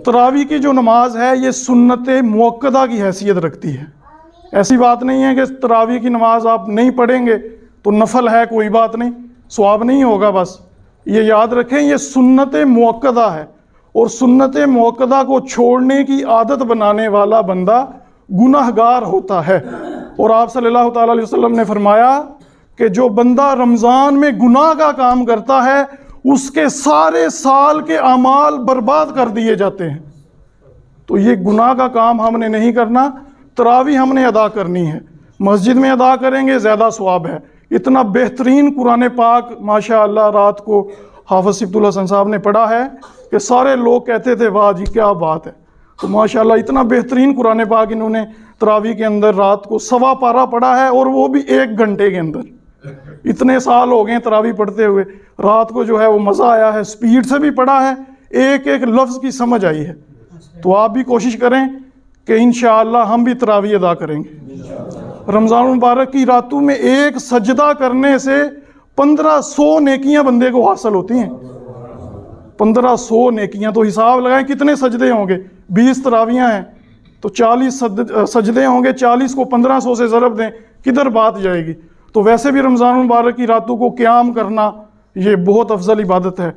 तरावी की जो नमाज है ये सुन्नत मुअक्कदा की हैसियत रखती है। ऐसी बात नहीं है कि तरावी की नमाज आप नहीं पढ़ेंगे तो नफल है, कोई बात नहीं, सवाब नहीं होगा। बस ये याद रखें, ये सुन्नत मुअक्कदा है और सुन्नत मुअक्कदा को छोड़ने की आदत बनाने वाला बंदा गुनाहगार होता है। और आप सल्लल्लाहु ताला अलैहि वसल्लम ने फरमाया कि जो बंदा रमज़ान में गुनाह का काम करता है उसके सारे साल के अमाल बर्बाद कर दिए जाते हैं। तो ये गुनाह का काम हमने नहीं करना, तरावी हमने अदा करनी है, मस्जिद में अदा करेंगे ज़्यादा सवाब है। इतना बेहतरीन कुरान पाक माशाअल्लाह रात को हाफ़िज़ सिब्तुल हसन साहब ने पढ़ा है कि सारे लोग कहते थे वाह जी क्या बात है। तो माशाअल्लाह इतना बेहतरीन कुरान पाक इन्होंने तरावी के अंदर रात को 1.25 पारा पढ़ा है और वो भी 1 घंटे के अंदर। इतने साल हो गए तरावी पढ़ते हुए, रात को जो है वो मज़ा आया है, स्पीड से भी पढ़ा है, एक एक लफ्ज़ की समझ आई है। तो आप भी कोशिश करें कि इंशाअल्लाह हम भी तरावी अदा करेंगे। रमज़ान मुबारक की रातों में एक सजदा करने से 1500 नेकियां बंदे को हासिल होती हैं। 1500 नेकियां, तो हिसाब लगाएं कितने सजदे होंगे। 20 तरावियां हैं तो 40 सजदे होंगे, 40 को 1500 से ज़रब दें, किधर बात जाएगी। तो वैसे भी रमज़ान मुबारक की रातों को क़याम करना ये बहुत अफजल इबादत है।